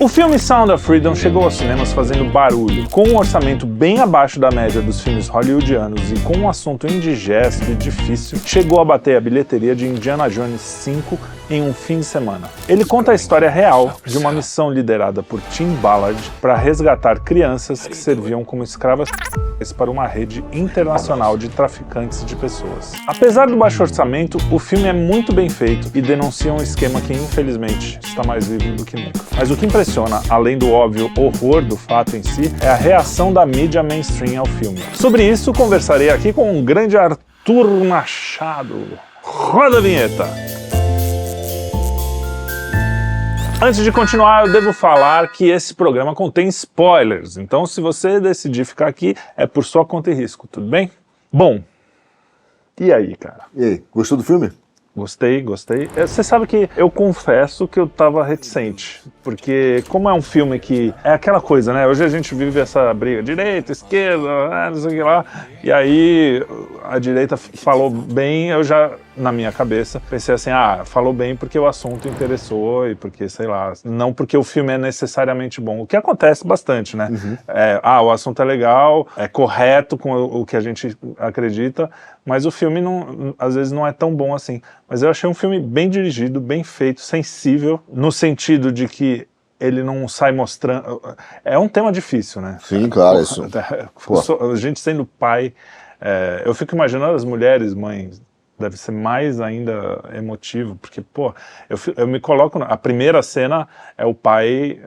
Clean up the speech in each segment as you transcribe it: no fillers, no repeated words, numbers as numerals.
O filme Sound of Freedom chegou aos cinemas fazendo barulho, com um orçamento bem abaixo da média dos filmes hollywoodianos e com um assunto indigesto e difícil, chegou a bater a bilheteria de Indiana Jones 5 em um fim de semana. Ele conta a história real de uma missão liderada por Tim Ballard para resgatar crianças que serviam como escravas para uma rede internacional de traficantes de pessoas. Apesar do baixo orçamento, o filme é muito bem feito e denuncia um esquema que, infelizmente, está mais vivo do que nunca. Mas o que impressiona, além do óbvio horror do fato em si, é a reação da mídia mainstream ao filme. Sobre isso, conversarei aqui com o grande Arthur Machado. Roda a vinheta! Antes de continuar, eu devo falar que esse programa contém spoilers, então se você decidir ficar aqui, é por sua conta e risco, tudo bem? Bom, e aí, cara? E aí, gostou do filme? Gostei. Você sabe que eu confesso que eu tava reticente, porque como é um filme que é aquela coisa, né? Hoje a gente vive essa briga, direita, esquerda, não sei o que lá, e aí a direita falou bem, eu já, na minha cabeça, pensei assim, falou bem porque o assunto interessou e porque, sei lá, não porque o filme é necessariamente bom, o que acontece bastante, né? Uhum. O assunto é legal, é correto com o que a gente acredita, mas o filme às vezes não é tão bom assim. Mas eu achei um filme bem dirigido, bem feito, sensível, no sentido de que ele não sai mostrando... É um tema difícil, né? Sim, claro, isso. A gente sendo pai, eu fico imaginando as mulheres, mães, deve ser mais ainda emotivo, porque, pô, eu me coloco... A primeira cena é o pai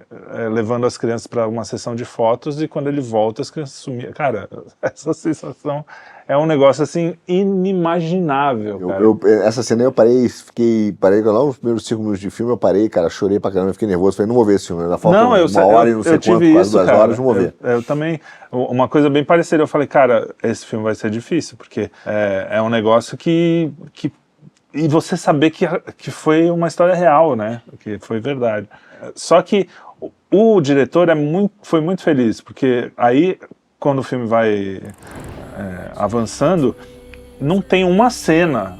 levando as crianças para uma sessão de fotos e quando ele volta as crianças sumiam. Cara, essa sensação é um negócio, assim, inimaginável, cara. Essa cena eu parei lá nos primeiros 5 minutos de filme, eu parei, cara, chorei pra caramba, fiquei nervoso, falei, não vou ver esse filme, ainda falta uma hora e não sei quanto, quase 2 horas, não vou ver. Eu também, uma coisa bem parecida, eu falei, cara, esse filme vai ser difícil, porque é um negócio que e você saber que foi uma história real, né, que foi verdade. Só que o diretor foi muito feliz, porque aí, quando o filme vai avançando, não tem uma cena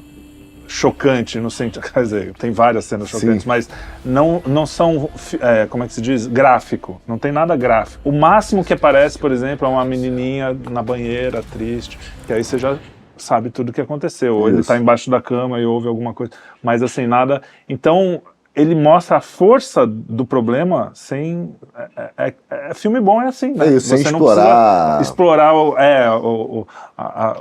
chocante no sentido, quer dizer, tem várias cenas chocantes, sim, mas não são, como é que se diz, gráfico, não tem nada gráfico. O máximo que aparece, por exemplo, é uma menininha na banheira, triste, que aí você já sabe tudo o que aconteceu, ou ele tá embaixo da cama e ouve alguma coisa, mas assim, nada. Então, ele mostra a força do problema sem... filme bom é assim, né? É isso, você sem não explorar... precisa explorar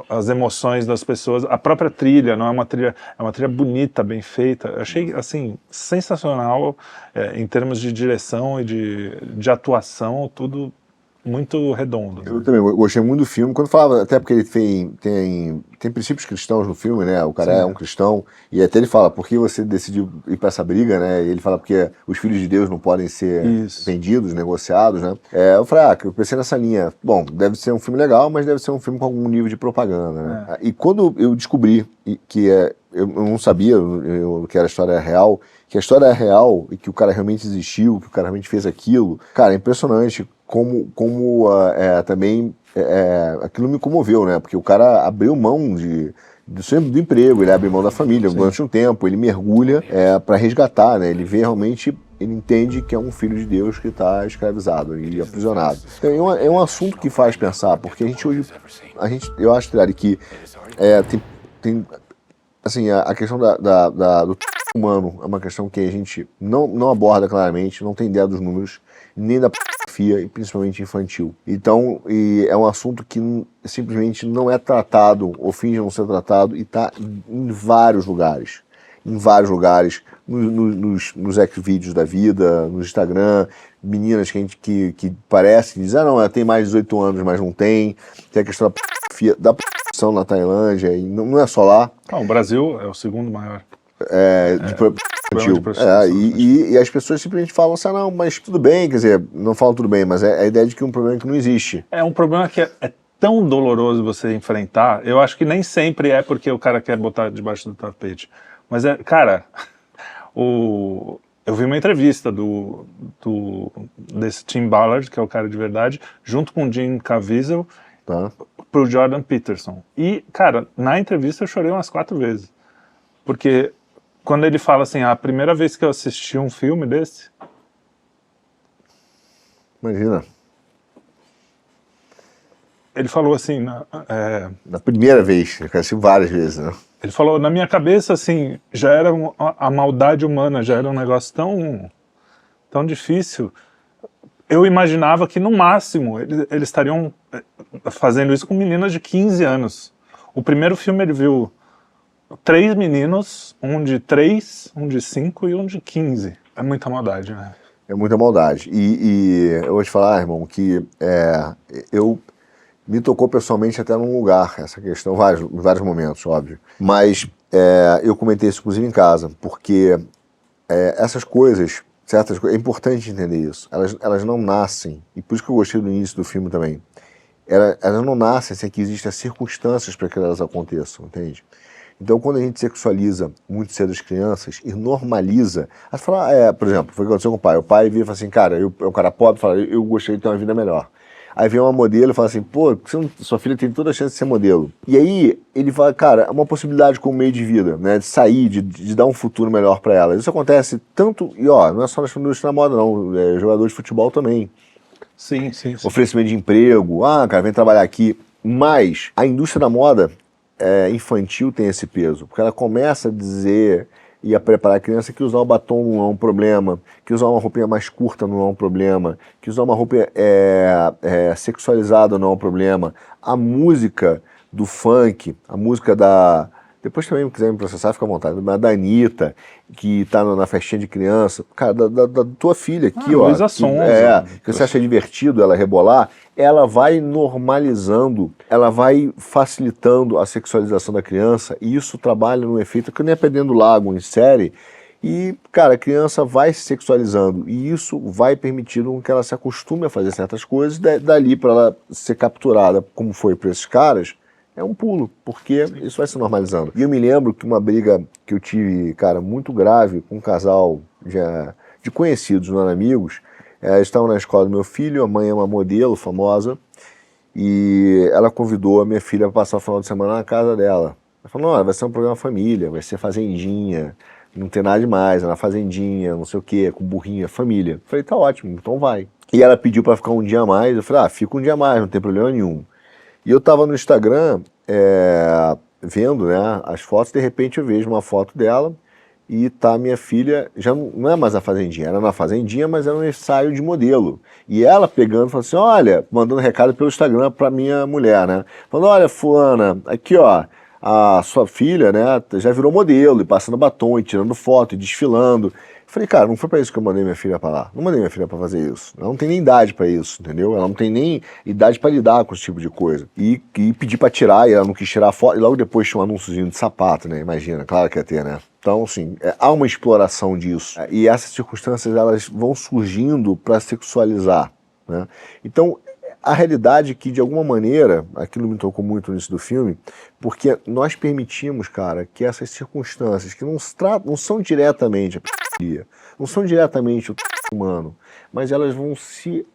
as emoções das pessoas. A própria trilha, não é uma trilha... É uma trilha bonita, bem feita. Eu achei, assim, sensacional em termos de direção e de atuação, tudo muito redondo. Eu também gostei muito do filme, quando falava, até porque ele tem princípios cristãos no filme, né, o cara é um cristão, e até ele fala, por que você decidiu ir pra essa briga, né, e ele fala porque os filhos de Deus não podem ser vendidos, negociados, né. Eu falei, eu pensei nessa linha, bom, deve ser um filme legal, mas deve ser um filme com algum nível de propaganda, né. E quando eu descobri que eu não sabia que a história real e que o cara realmente existiu, que o cara realmente fez aquilo, cara, é impressionante como também aquilo me comoveu, né? Porque o cara abriu mão do emprego, ele abre mão da família durante um tempo, ele mergulha para resgatar, né? Ele vê realmente, ele entende que é um filho de Deus que está escravizado e aprisionado. Então, é um assunto que faz pensar, porque a gente hoje, eu acho, Triari, que tem assim, a questão do humano é uma questão que a gente não aborda claramente, não tem ideia dos números, nem da pornografia, e principalmente infantil. Então, é um assunto que simplesmente não é tratado, ou finge não ser tratado, e está em vários lugares. Em vários lugares, nos Xvideos da vida, no Instagram, meninas que parecem, dizem, não, ela tem mais de 18 anos, mas não tem. Tem a questão da prostituição na Tailândia, e não é só lá. O Brasil é o segundo maior. E as pessoas simplesmente falam assim, não, mas tudo bem, quer dizer, não falam tudo bem, mas é a ideia de que é um problema que não existe. É um problema que é tão doloroso você enfrentar, eu acho que nem sempre é porque o cara quer botar debaixo do tapete, mas cara, eu vi uma entrevista desse Tim Ballard, que é o cara de verdade, junto com o Jim Caviezel, pro Jordan Peterson, e cara, na entrevista eu chorei umas 4 vezes, porque quando ele fala assim, a primeira vez que eu assisti um filme desse, Imagina. Ele falou assim, Na primeira vez, eu conheci várias vezes, né? ele falou, na minha cabeça, assim, já era a maldade humana, já era um negócio tão difícil. Eu imaginava que, no máximo, eles estariam fazendo isso com meninas de 15 anos. O primeiro filme ele viu 3 meninos, um de 3, um de 5 e um de 15. É muita maldade, né? É muita maldade. E eu vou te falar, irmão, que eu me tocou pessoalmente até num lugar, essa questão, em vários momentos, óbvio. Mas eu comentei isso, inclusive, em casa, porque essas coisas, certas coisas, é importante entender isso. Elas não nascem, e por isso que eu gostei do início do filme também. Elas não nascem sem que existam circunstâncias para que elas aconteçam, entende? Então, quando a gente sexualiza muito cedo as crianças e normaliza, aí fala, por exemplo, foi o que aconteceu com o pai. O pai vira e fala assim, cara, é um cara pobre, fala, eu gostaria de ter uma vida melhor. Aí vem uma modelo e fala assim, pô, sua filha tem toda a chance de ser modelo. E aí ele fala, cara, é uma possibilidade como meio de vida, né, de sair, de dar um futuro melhor para ela. Isso acontece tanto, e não é só na indústria da moda não, jogador de futebol também. Sim. Oferecimento de emprego, cara, vem trabalhar aqui. Mas a indústria da moda infantil tem esse peso, porque ela começa a dizer e a preparar a criança que usar o batom não é um problema, que usar uma roupinha mais curta não é um problema, que usar uma roupa sexualizada não é um problema. A música do funk, a música da... Depois também, se quiser me processar, fica à vontade. Da Anitta, que tá na festinha de criança. Cara, da tua filha aqui, ó. Luísa Sonza. Que você acha divertido ela rebolar, ela vai normalizando, ela vai facilitando a sexualização da criança, e isso trabalha num efeito que nem é Perdendo Lago em série. E, cara, a criança vai se sexualizando, e isso vai permitindo que ela se acostume a fazer certas coisas, dali para ela ser capturada, como foi para esses caras, é um pulo, porque isso vai se normalizando. E eu me lembro que uma briga que eu tive, cara, muito grave com um casal de conhecidos, não eram amigos. Eles estavam na escola do meu filho, a mãe é uma modelo famosa, e ela convidou a minha filha para passar o final de semana na casa dela. Ela falou, não, vai ser um programa família, vai ser fazendinha, não tem nada demais, é na fazendinha, não sei o que, com burrinha, família. Eu falei, tá ótimo, então vai. E ela pediu para ficar um dia a mais, eu falei, fica um dia a mais, não tem problema nenhum. E eu estava no Instagram vendo, né, as fotos, de repente eu vejo uma foto dela e tá minha filha, já não é mais na fazendinha, era na fazendinha, mas era um ensaio de modelo. E ela pegando, falando assim, olha, mandando recado pelo Instagram para minha mulher, né, falando, olha, fulana, aqui ó, a sua filha, né, já virou modelo, e passando batom, e tirando foto, e desfilando. Falei, cara, não foi pra isso que eu mandei minha filha pra lá. Não mandei minha filha pra fazer isso. Ela não tem nem idade pra isso, entendeu? Ela não tem nem idade pra lidar com esse tipo de coisa. E pedi pra tirar, e ela não quis tirar a foto. E logo depois tinha um anúnciozinho de sapato, né? Imagina, claro que ia ter, né? Então, assim, há uma exploração disso. E essas circunstâncias, elas vão surgindo pra sexualizar, né? Então, a realidade é que, de alguma maneira, aquilo me tocou muito no início do filme, porque nós permitimos, cara, que essas circunstâncias, que não são diretamente não são diretamente o humano, mas elas vão se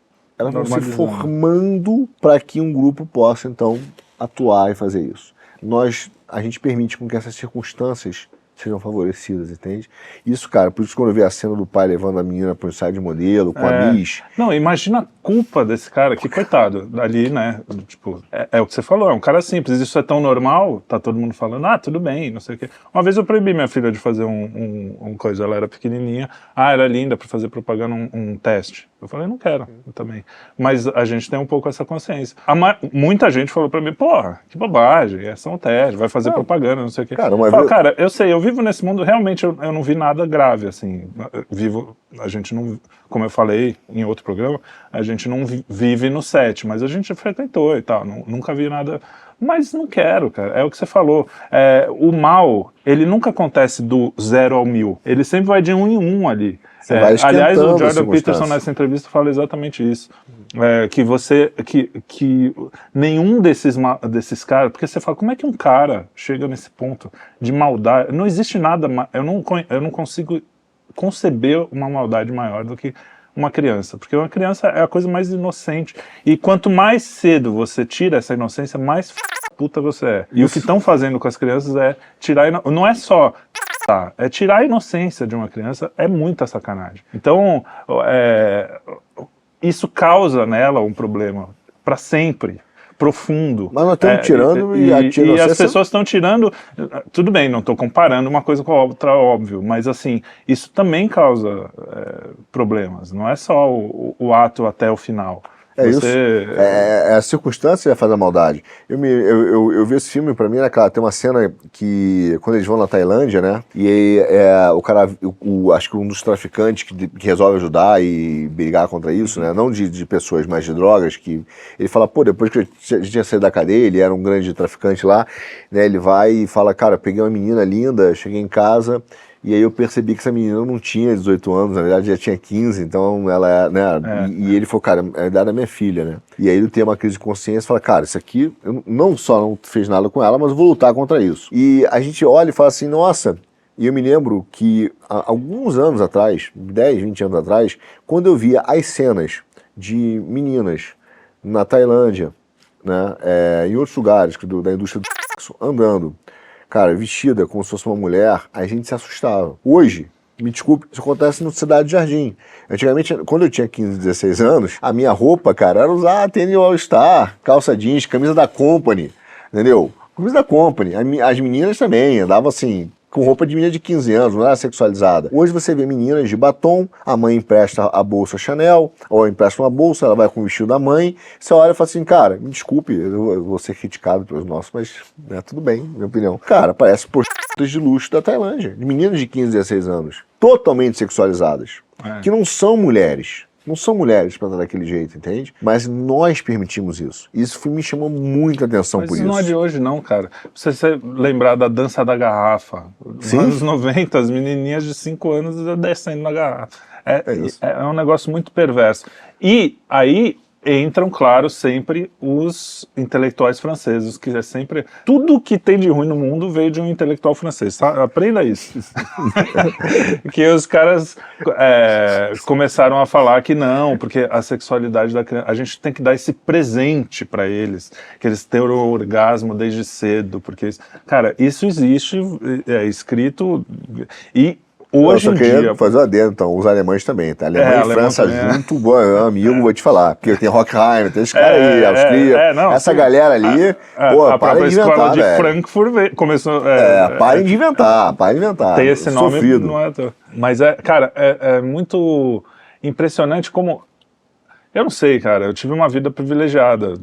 formando para que um grupo possa, então, atuar e fazer isso. A gente permite com que essas circunstâncias sejam favorecidas, entende? Isso, cara, por isso quando eu vi a cena do pai levando a menina para o ensaio de modelo, com a Miss... Não, imagina a culpa desse cara, que coitado, ali, né, tipo, é o que você falou, é um cara simples, isso é tão normal, tá todo mundo falando, tudo bem, não sei o quê. Uma vez eu proibi minha filha de fazer um coisa, ela era pequenininha, era linda para fazer propaganda, um teste. Eu falei, não quero, eu também. Mas a gente tem um pouco essa consciência. Muita gente falou pra mim, porra, que bobagem, é só um teste, vai fazer propaganda, não sei o quê. Cara, eu sei, eu vivo nesse mundo, realmente eu não vi nada grave, assim. A gente não, como eu falei em outro programa, a gente não vive no set, mas a gente frequentou e tal, nunca vi nada. Mas não quero, cara, é o que você falou. O mal, ele nunca acontece do 0 ao 1000, ele sempre vai de 1 em 1 ali. Aliás, o Jordan Peterson nessa entrevista fala exatamente isso. Que nenhum desses caras, porque você fala, como é que um cara chega nesse ponto de maldade? Não existe nada, eu não consigo conceber uma maldade maior do que uma criança, porque uma criança é a coisa mais inocente, e quanto mais cedo você tira essa inocência, mais puta você é. E o que estão fazendo com as crianças é tirar, não é só tirar a inocência de uma criança, é muita sacanagem. Então, isso causa nela um problema para sempre, profundo. Mas nós estamos tirando e as pessoas estão tirando. Tudo bem, não estou comparando uma coisa com a outra, óbvio, mas assim, isso também causa problemas. Não é só o ato até o final. Isso. É a circunstância que faz a maldade. Eu vi esse filme, pra mim, tem uma cena que, quando eles vão na Tailândia, né? E aí, o cara, acho que um dos traficantes que resolve ajudar e brigar contra isso, né? Não de pessoas, mas de drogas, que ele fala, pô, depois que a gente tinha saído da cadeia, ele era um grande traficante lá, né? Ele vai e fala, cara, peguei uma menina linda, cheguei em casa. E aí eu percebi que essa menina não tinha 18 anos, na verdade já tinha 15, então ela, né, e ele falou, cara, é a idade da minha filha, né? E aí ele tem uma crise de consciência e fala, cara, isso aqui, eu não só não fiz nada com ela, mas eu vou lutar contra isso. E a gente olha e fala assim, nossa, e eu me lembro que há alguns anos atrás, 10, 20 anos atrás, quando eu via as cenas de meninas na Tailândia, né, em outros lugares da indústria do sexo, andando, cara, vestida como se fosse uma mulher, a gente se assustava. Hoje, me desculpe, isso acontece no Cidade Jardim. Antigamente, quando eu tinha 15, 16 anos, a minha roupa, cara, era usar tênis All-Star, calça jeans, camisa da Company, entendeu? Camisa da Company. As meninas também andavam assim, com roupa de menina de 15 anos, não era sexualizada. Hoje você vê meninas de batom, a mãe empresta a bolsa Chanel, ou empresta uma bolsa, ela vai com o vestido da mãe, você olha e fala assim, cara, me desculpe, eu vou ser criticado pelos nossos, mas tudo bem, minha opinião. Cara, parece prostitutas de luxo da Tailândia, de meninas de 15, 16 anos, totalmente sexualizadas, que não são mulheres. Não são mulheres para estar daquele jeito, entende? Mas nós permitimos isso. Isso me chamou muita atenção por isso. Mas não é de hoje não, cara. Você lembrar da dança da garrafa. Nos anos 90, as menininhas de 5 anos descendo na garrafa. É um negócio muito perverso. E aí entram, claro, sempre os intelectuais franceses, que é sempre... Tudo que tem de ruim no mundo veio de um intelectual francês, tá? Aprenda isso. Que os caras começaram a falar que não, porque a sexualidade da criança... A gente tem que dar esse presente para eles, que eles tenham o orgasmo desde cedo, porque... Cara, isso existe, é escrito e... Hoje eu só queria fazer um adendo, então, os alemães também, tá? Alemanha e França junto, bom, amigo, vou te falar, porque tem Hockenheim, tem esse cara aí, Austria, essa galera ali, pô, para de inventar, escola de Frankfurt começou... para de inventar, Tem esse nome, sofrido. Não é... Mas, cara, é muito impressionante como... Eu não sei, cara, eu tive uma vida privilegiada,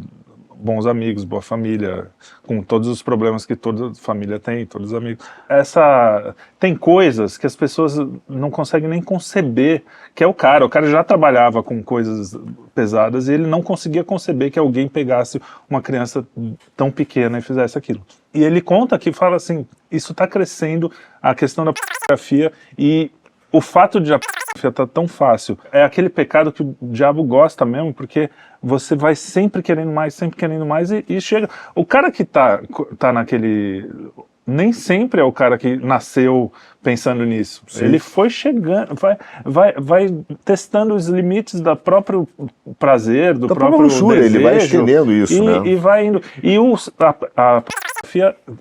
bons amigos, boa família, com todos os problemas que toda família tem, todos os amigos. Tem coisas que as pessoas não conseguem nem conceber, que é o cara já trabalhava com coisas pesadas e ele não conseguia conceber que alguém pegasse uma criança tão pequena e fizesse aquilo. E ele conta que fala assim, isso está crescendo, a questão da pornografia, e o fato de a pornografia estar tão fácil é aquele pecado que o diabo gosta mesmo, porque você vai sempre querendo mais e chega... O cara que tá naquele... Nem sempre é o cara que nasceu pensando nisso. Sim. Ele foi chegando, vai testando os limites do próprio prazer, do próprio luxúria, desejo. Ele vai estendendo isso, né? E vai indo. E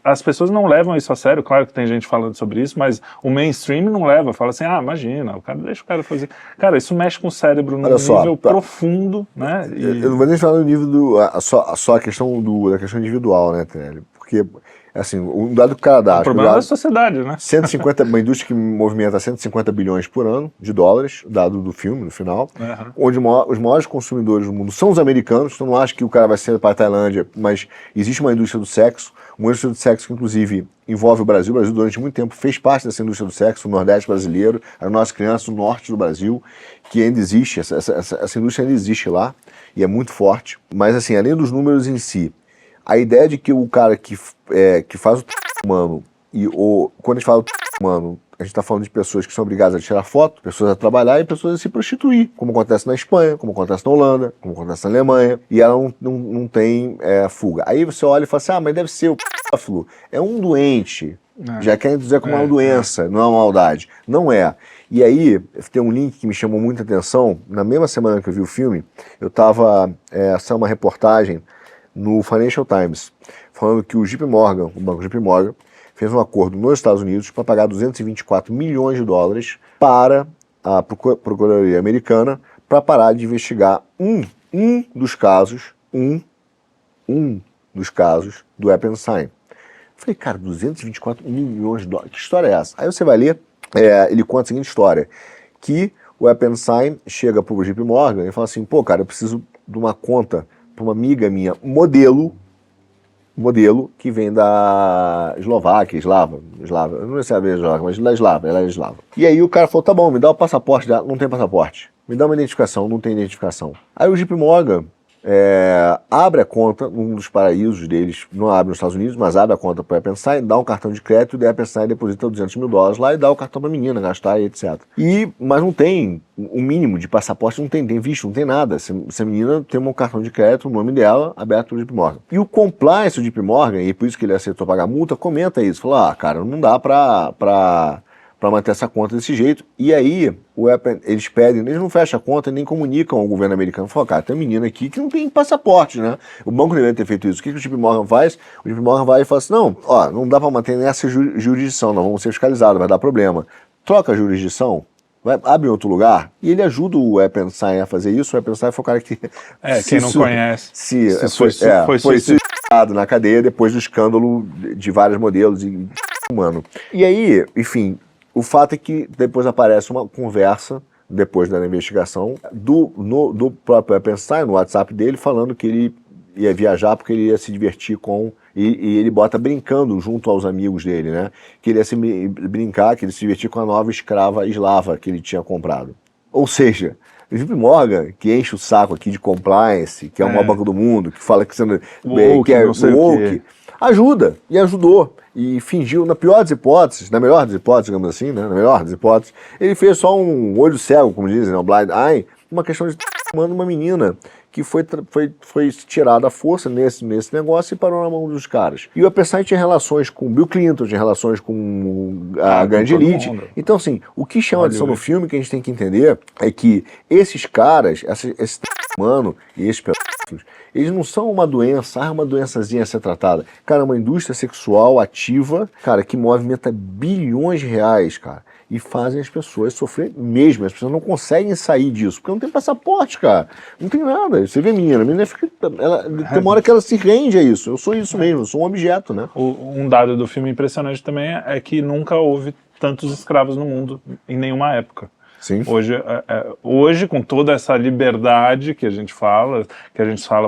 as pessoas não levam isso a sério, claro que tem gente falando sobre isso, mas o mainstream não leva, fala assim, imagina, deixa o cara fazer. Cara, isso mexe com o cérebro num nível profundo, né? Eu não vou nem falar no nível só a questão da questão individual, né, Tenelli? Porque... Assim, um dado que o cara dá... O problema da sociedade, né? Uma indústria que movimenta 150 bilhões por ano de dólares, dado do filme, no final, onde os maiores consumidores do mundo são os americanos, então não acho que o cara vai ser para a Tailândia, mas existe uma indústria do sexo, que inclusive envolve o Brasil. O Brasil durante muito tempo fez parte dessa indústria do sexo, o Nordeste brasileiro, as nossas crianças, o Norte do Brasil, que ainda existe, essa indústria ainda existe lá, e é muito forte. Mas assim, além dos números em si, a ideia de que o cara que faz o humano, quando a gente fala humano, a gente está falando de pessoas que são obrigadas a tirar foto, pessoas a trabalhar e pessoas a se prostituir, como acontece na Espanha, como acontece na Holanda, como acontece na Alemanha, e ela não tem fuga. Aí você olha e fala assim, mas deve ser o pedófilo, é um doente, já querem dizer como uma doença, não é uma maldade. Não é. E aí, tem um link que me chamou muita atenção, na mesma semana que eu vi o filme, eu estava, saiu uma reportagem no Financial Times, falando que o banco JP Morgan, fez um acordo nos Estados Unidos para pagar 224 milhões de dólares para a Procuradoria Americana para parar de investigar um dos casos do Epstein. Falei, cara, 224 milhões de dólares, que história é essa? Aí você vai ler, ele conta a seguinte história, que o Epstein chega pro JP Morgan e fala assim, pô, cara, eu preciso de uma conta para uma amiga minha, modelo, que vem da Eslováquia, eslava, eu não sei se é a Eslováquia, mas da Eslava, ela é eslava. E aí o cara falou, tá bom, me dá o passaporte dela, não tem passaporte. Me dá uma identificação, não tem identificação. Aí o JP Morgan abre a conta num dos paraísos deles, não abre nos Estados Unidos, mas abre a conta para o Epstein, dá um cartão de crédito, e o Epstein deposita $200 mil lá e dá o cartão para a menina gastar e etc. Mas não tem o mínimo de passaporte, não tem visto, não tem nada. Essa menina tem um cartão de crédito, o nome dela, aberto pelo JP Morgan. E o compliance do JP Morgan, e por isso que ele aceitou pagar a multa, comenta isso, fala, cara, não dá para manter essa conta desse jeito. E aí, eles pedem, eles não fecham a conta, nem comunicam ao governo americano. Falam, cara, tem uma menina aqui que não tem passaporte, né? O banco deveria ter feito isso. O que o JP Morgan faz? O JP Morgan vai e fala assim, não dá para manter nessa jurisdição, nós vamos ser fiscalizados, vai dar problema. Troca a jurisdição, abre em outro lugar, e ele ajuda o Epstein a fazer isso. O Epstein foi o cara que... quem não conhece. Foi suicidado na cadeia depois do escândalo de vários modelos e humano. E aí, enfim... O fato é que depois aparece uma conversa, depois da investigação, do próprio Epstein, no WhatsApp dele, falando que ele ia viajar porque ele ia se divertir com... E ele bota brincando junto aos amigos dele, né? Que ele ia se brincar, que ele se divertia com a nova escrava eslava que ele tinha comprado. Ou seja, o JP Morgan, que enche o saco aqui de compliance, que é o maior banco do mundo, que fala que você não, que é woke, ajuda, e ajudou. E fingiu, na melhor das hipóteses, digamos assim, né? Na melhor das hipóteses, ele fez só um olho cego, como dizem, um blind eye, uma questão de uma menina que foi tirada à força nesse negócio e parou na mão dos caras. E o Epstein tinha relações com Bill Clinton, tinha relações com a grande elite. Então, assim, o que chama a atenção no filme, que a gente tem que entender, é que esses caras, esse humano e esses pedófilos, eles não são uma doença, uma doençazinha a ser tratada. Cara, é uma indústria sexual ativa, cara, que movimenta bilhões de reais, cara, e fazem as pessoas sofrer mesmo. As pessoas não conseguem sair disso, porque não tem passaporte, cara. Não tem nada. Você vê a menina fica... tem uma hora que ela se rende a isso. Eu sou isso mesmo, eu sou um objeto, né? Um dado do filme impressionante também é que nunca houve tantos escravos no mundo, em nenhuma época. Sim. Hoje, com toda essa liberdade que a gente fala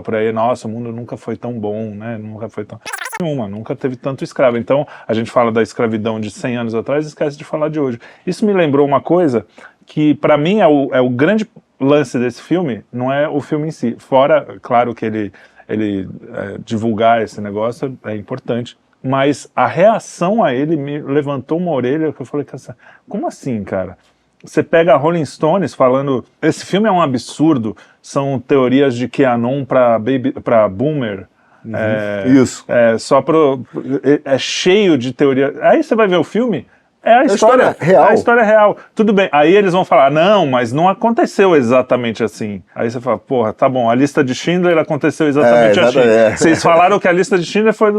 por aí, nossa, o mundo nunca foi tão bom, né? Nunca foi tão... Nunca teve tanto escravo. Então, a gente fala da escravidão de 100 anos atrás e esquece de falar de hoje. Isso me lembrou uma coisa que, para mim, é o grande lance desse filme, não é o filme em si. Fora, claro que ele divulgar esse negócio é importante, mas a reação a ele me levantou uma orelha que eu falei, como assim, cara? Você pega a Rolling Stones falando, esse filme é um absurdo, são teorias de QAnon para boomer. Isso. É cheio de teoria. Aí você vai ver o filme, é a história real. É a história real. Tudo bem. Aí eles vão falar, não, mas não aconteceu exatamente assim. Aí você fala, porra, tá bom, a lista de Schindler aconteceu exatamente assim. Vocês falaram que a lista de Schindler foi...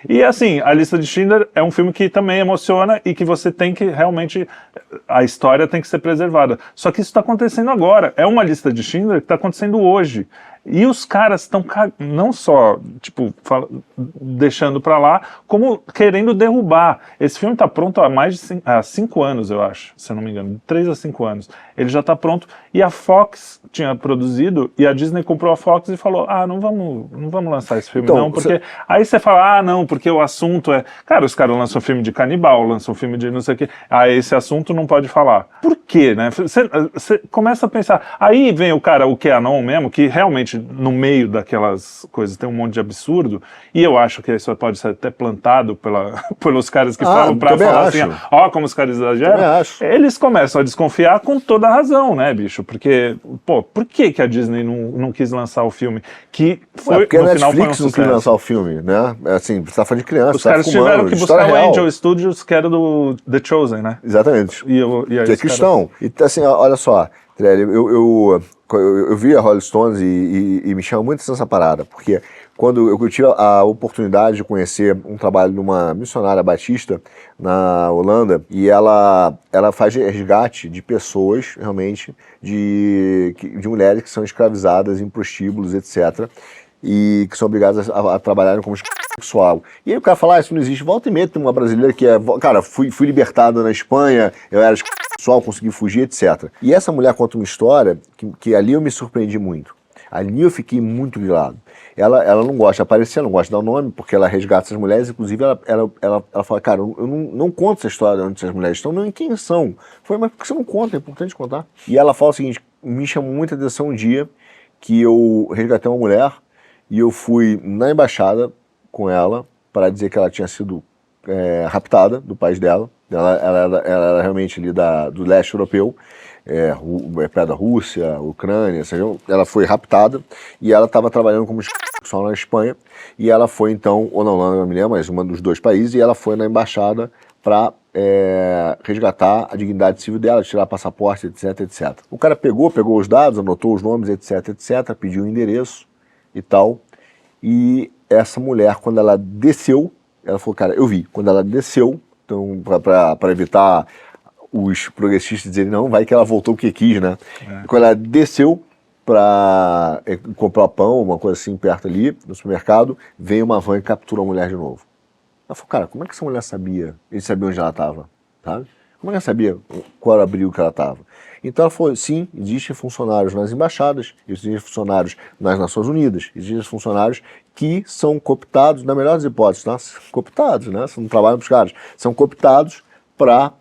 E assim, a lista de Schindler é um filme que também emociona e que você tem que realmente... A história tem que ser preservada. Só que isso está acontecendo agora. É uma lista de Schindler que está acontecendo hoje. E os caras estão não só, tipo, deixando pra lá, como querendo derrubar. Esse filme tá pronto há mais de 5 anos, eu acho, se eu não me engano, de 3 a 5 anos. Ele já tá pronto. E a Fox tinha produzido, e a Disney comprou a Fox e falou, não vamos lançar esse filme, então, não, porque... Aí você fala, não, porque o assunto é... Cara, os caras lançam filme de canibal, lançam filme de não sei o quê. Esse assunto não pode falar. Por quê, né? Você começa a pensar. Aí vem o QAnon mesmo, que realmente no meio daquelas coisas tem um monte de absurdo, e eu acho que isso pode ser até plantado pelos caras que falam pra falar assim, como os caras exageram. Eles começam a desconfiar com toda a razão, né, bicho? Porque, por que a Disney não quis lançar o filme? Que foi, porque a Netflix não quis lançar o filme, né? Assim, você tá falando de criança, os caras tiveram que buscar o Angel Studios, que era do The Chosen, né? Exatamente. E aí que é cristão. E assim, olha só, Trelli, eu vi a Rolling Stones e me chama muito essa parada, porque quando eu tive a oportunidade de conhecer um trabalho de uma missionária batista na Holanda, e ela faz resgate de pessoas, realmente, de mulheres que são escravizadas em prostíbulos, etc., e que são obrigadas a trabalharem como sexual. E aí o cara fala, isso não existe. Volta e meia tem uma brasileira que cara, fui libertada na Espanha, eu era sexual, consegui fugir, etc. E essa mulher conta uma história que ali eu me surpreendi muito. Ali eu fiquei muito grilado. Ela não gosta de aparecer, não gosta de dar o nome, porque ela resgata essas mulheres, inclusive ela fala, cara, eu não conto essa história de onde essas mulheres estão, nem quem são. Eu falei, mas por que você não conta? É importante contar. E ela fala o seguinte, me chamou muita atenção um dia que eu resgatei uma mulher e eu fui na embaixada com ela para dizer que ela tinha sido raptada do país dela. Ela era realmente ali do leste europeu, perto da Rússia, Ucrânia, ela foi raptada e ela estava trabalhando como sexual na Espanha, e ela foi então, ou na Holanda, não me lembro, mas uma dos dois países, e ela foi na embaixada para resgatar a dignidade civil dela, tirar passaporte, etc, etc. O cara pegou os dados, anotou os nomes, etc, etc, pediu o endereço e tal, e essa mulher, quando ela desceu, ela falou, cara, eu vi, quando ela desceu, então, para evitar os progressistas dizerem, não, vai que ela voltou porque quis, né? Quando ela desceu para comprar pão, uma coisa assim, perto ali, no supermercado, veio uma van e capturou a mulher de novo. Ela falou, cara, como é que essa mulher sabia? Ele sabia onde ela estava, sabe? Como é que ela sabia qual era o abrigo que ela estava? Então ela falou, sim, existem funcionários nas embaixadas, existem funcionários nas Nações Unidas, existem funcionários que são cooptados, na melhor das hipóteses, tá? Cooptados, né? Você não trabalha para os caras, são cooptados para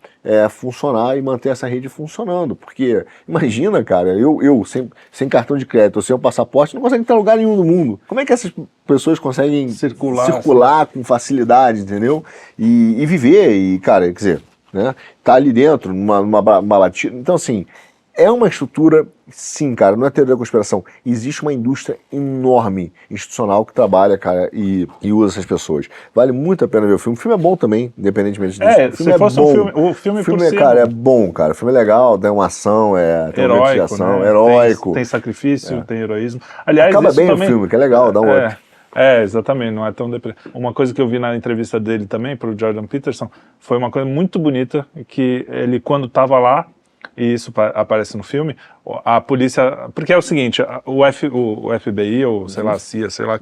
funcionar e manter essa rede funcionando. Porque, imagina, cara, eu sem cartão de crédito ou sem um passaporte, não consigo entrar em lugar nenhum do mundo. Como é que essas pessoas conseguem circular com facilidade, entendeu? E viver, e, cara, quer dizer, né, tá ali dentro, numa batida. Então, assim, é uma estrutura, sim, cara, não é teoria da conspiração. Existe uma indústria enorme, institucional, que trabalha, cara, e usa essas pessoas. Vale muito a pena ver o filme. O filme é bom também, independentemente disso. O filme se fosse bom. o filme por si, cara, é bom, cara. O filme é legal, tem uma ação, tem uma investigação, né? Heróico. Tem sacrifício, tem heroísmo. Aliás, acaba bem também, o filme, que é legal, dá um outro. Exatamente, não é tão Uma coisa que eu vi na entrevista dele também, pro Jordan Peterson, foi uma coisa muito bonita, que ele, quando estava lá, e isso aparece no filme, a polícia, porque é o seguinte, o FBI, ou sei lá, a CIA, sei lá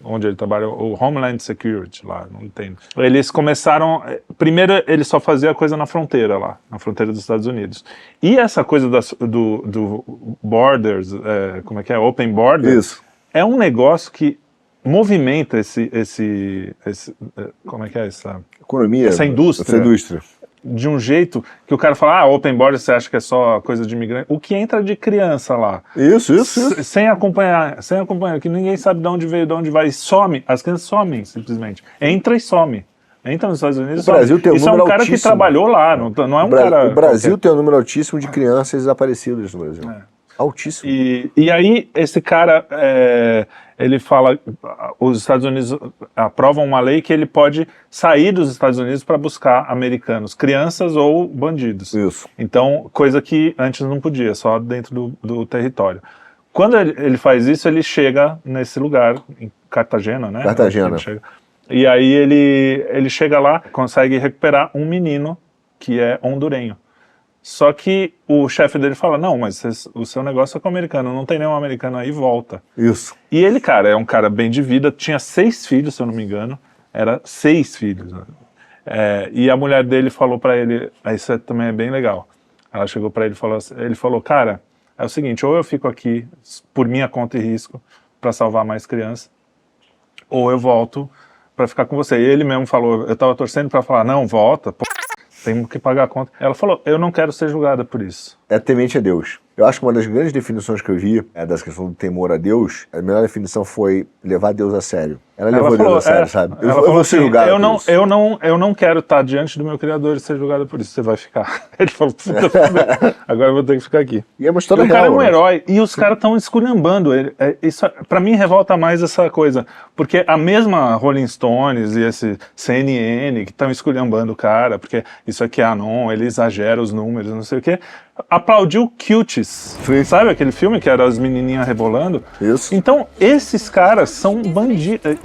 onde ele trabalha, o Homeland Security lá, não entendo. Eles começaram, primeiro ele só fazia coisa na fronteira lá, na fronteira dos Estados Unidos. E essa coisa do borders, como é que é? Open Borders, Isso. é um negócio que movimenta como é que é essa economia, essa indústria de um jeito que o cara fala, open border, você acha que é só coisa de imigrante, o que entra de criança lá, isso. sem acompanhar, que ninguém sabe de onde veio, de onde vai, e some, as crianças somem simplesmente, entra e some. Entra nos Estados Unidos. O Brasil tem um número altíssimo. Isso é um cara altíssimo. Que trabalhou lá, não é um cara. O Brasil tem um número altíssimo de crianças desaparecidas no Brasil. Altíssimo. E aí esse cara, ele fala, os Estados Unidos aprovam uma lei que ele pode sair dos Estados Unidos para buscar americanos, crianças ou bandidos. Isso. Então, coisa que antes não podia, só dentro do território. Quando ele faz isso, ele chega nesse lugar, em Cartagena, né? Cartagena. E aí ele chega lá, consegue recuperar um menino que é hondurenho. Só que o chefe dele fala, não, mas o seu negócio é com o americano, não tem nenhum americano aí, volta. Isso. E ele, cara, é um cara bem de vida, tinha 6 filhos, se eu não me engano, era 6 filhos. Né? E a mulher dele falou pra ele, isso também é bem legal, ela chegou pra ele e ele falou, cara, é o seguinte, ou eu fico aqui por minha conta e risco pra salvar mais crianças, ou eu volto pra ficar com você. E ele mesmo falou, eu tava torcendo pra falar, não, volta, temos que pagar a conta. Ela falou, eu não quero ser julgada por isso. É temente a Deus. Eu acho que uma das grandes definições que eu vi das questões do temor a Deus, a melhor definição foi levar Deus a sério. Ela levou Deus a sério, sabe? Eu vou ser julgada por isso. Eu não quero estar diante do meu Criador e ser julgada por isso. Você vai ficar. Ele falou, agora eu vou ter que ficar aqui. E é uma história real. O cara é um herói. E os caras estão esculhambando ele. Isso, pra mim, revolta mais essa coisa. Porque a mesma Rolling Stones e esse CNN que estão esculhambando o cara, porque isso aqui é anon, ele exagera os números, não sei o quê. aplaudiu Cuties. Sabe aquele filme que era as menininhas rebolando? Isso. Então, esses caras são bandidos.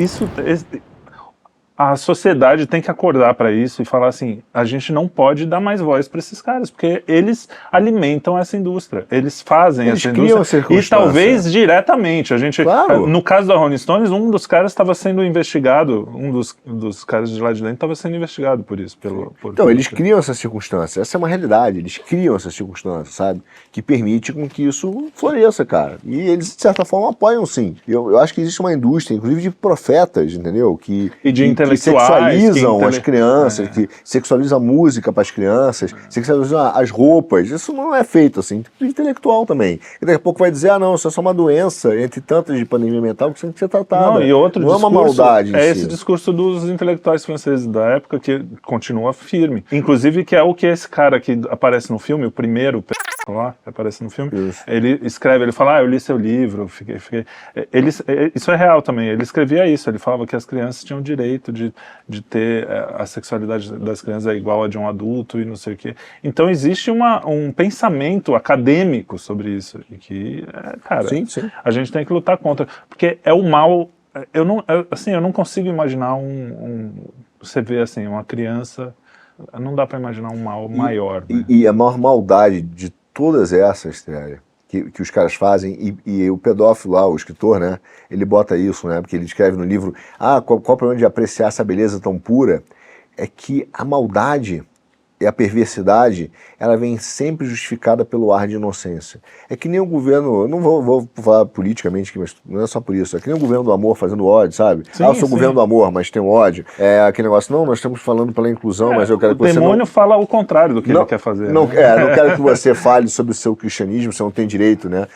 A sociedade tem que acordar para isso e falar assim, a gente não pode dar mais voz para esses caras, porque eles alimentam essa indústria, eles fazem essa indústria, e talvez diretamente. Claro. No caso da Rolling Stones, um dos caras estava sendo investigado, um dos caras de lá de dentro estava sendo investigado por isso. Então, eles criam essa circunstância, essa é uma realidade, eles criam essa circunstância, sabe? Que permite com que isso floresça, cara. E eles, de certa forma, apoiam sim. Eu acho que existe uma indústria, inclusive de profetas, entendeu? Que sexualizam as crianças, que sexualizam a música para as crianças, sexualizam as roupas. Isso não é feito assim, intelectual também. E daqui a pouco vai dizer, não, isso é só uma doença, entre tantas de pandemia mental, que tem que ser tratada. Não, e outro não discurso, é uma maldade. Esse discurso dos intelectuais franceses da época que continua firme. Inclusive, que é o que esse cara que aparece no filme, o primeiro lá, que aparece no filme, ele escreve, ele fala, eu li seu livro, isso é real também, ele escrevia isso, ele falava que as crianças tinham o direito de ter a sexualidade das crianças igual a de um adulto e não sei o quê. Então existe um pensamento acadêmico sobre isso, e que, cara, sim. a gente tem que lutar contra, porque é o mal, eu não consigo imaginar você vê assim, uma criança, não dá para imaginar um mal maior. Né? E a maior maldade de todas essas, que os caras fazem, e o pedófilo lá, o escritor, né, ele bota isso, né, porque ele escreve no livro, qual o problema de apreciar essa beleza tão pura? É que a maldade e a perversidade, ela vem sempre justificada pelo ar de inocência. É que nem o governo, eu não vou falar politicamente, mas não é só por isso, é que nem o governo do amor fazendo ódio, sabe? Sim, eu sou o governo do amor, mas tem ódio. É aquele negócio, não, nós estamos falando pela inclusão, mas eu quero que você O demônio fala o contrário do que ele quer fazer. Não quero que você fale sobre o seu cristianismo, você não tem direito, né?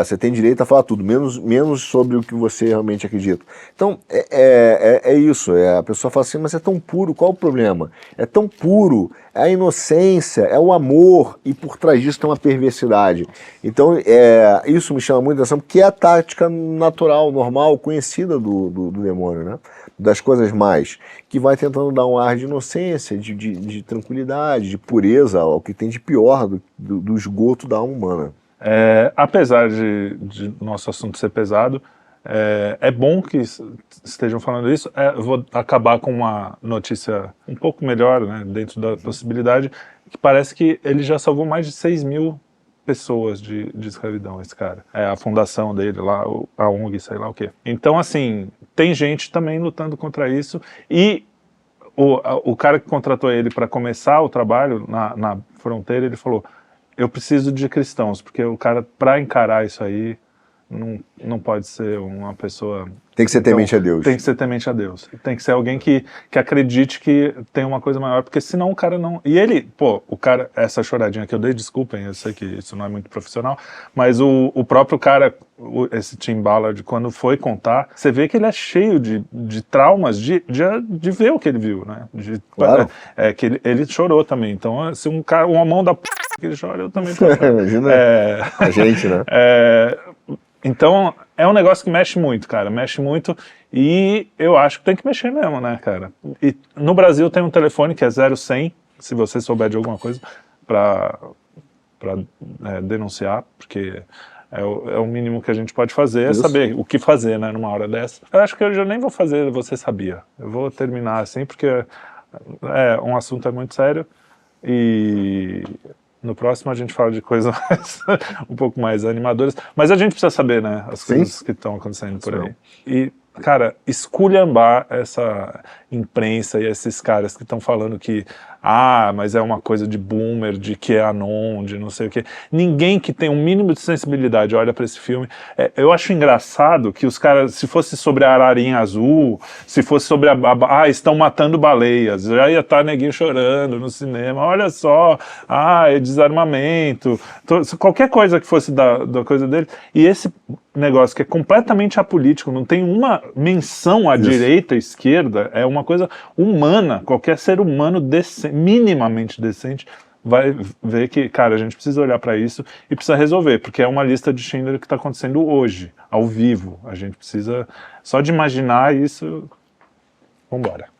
Você tem direito a falar tudo, menos sobre o que você realmente acredita. Então, é isso, a pessoa fala assim, mas é tão puro, qual o problema? É tão puro, é a inocência, é o amor, e por trás disso tem uma perversidade. Então, isso me chama muito a atenção, porque é a tática natural, normal, conhecida do demônio, né? Das coisas mais, que vai tentando dar um ar de inocência, de tranquilidade, de pureza, ao que tem de pior do esgoto da alma humana. Apesar de nosso assunto ser pesado, é bom que estejam falando isso. Eu vou acabar com uma notícia um pouco melhor, né, dentro da possibilidade, que parece que ele já salvou mais de 6 mil pessoas de escravidão, esse cara. A fundação dele lá, a ONG, sei lá o quê. Então, assim, tem gente também lutando contra isso, e o cara que contratou ele para começar o trabalho na fronteira, ele falou, eu preciso de cristãos, porque o cara, para encarar isso aí, não pode ser uma pessoa... Tem que ser temente a Deus. Tem que ser temente a Deus. Tem que ser alguém que acredite que tem uma coisa maior, porque senão o cara não... E ele, o cara, essa choradinha que eu dei, desculpem, eu sei que isso não é muito profissional, mas o próprio cara, esse Tim Ballard, quando foi contar, você vê que ele é cheio de traumas de ver o que ele viu, né? Claro. Que ele chorou também. Então, se uma mão da p... que ele chora, eu também tô. Imagina a gente, né? Então, é um negócio que mexe muito, cara, mexe muito, e eu acho que tem que mexer mesmo, né, cara? E no Brasil tem um telefone que é 0100, se você souber de alguma coisa, para denunciar, porque é o mínimo que a gente pode fazer, é saber o que fazer, né, numa hora dessa. Eu acho que eu já nem vou fazer Você Sabia, eu vou terminar assim, porque um assunto muito sério, e... No próximo a gente fala de coisas um pouco mais animadoras, mas a gente precisa saber, né, as coisas que estão acontecendo por aí. E, cara, esculhambar essa imprensa e esses caras que estão falando que mas é uma coisa de boomer, de QAnon, de não sei o quê. Ninguém que tem um mínimo de sensibilidade olha para esse filme. Eu acho engraçado que os caras, se fosse sobre a ararinha azul, se fosse sobre estão matando baleias, já ia estar neguinho chorando no cinema, olha só, é desarmamento, qualquer coisa que fosse da coisa dele. E esse negócio que é completamente apolítico, não tem uma menção à direita, à esquerda, é uma coisa humana, qualquer ser humano minimamente decente vai ver que, cara, a gente precisa olhar para isso e precisa resolver, porque é uma lista de Schindler que está acontecendo hoje, ao vivo. A gente precisa, só de imaginar isso, vambora.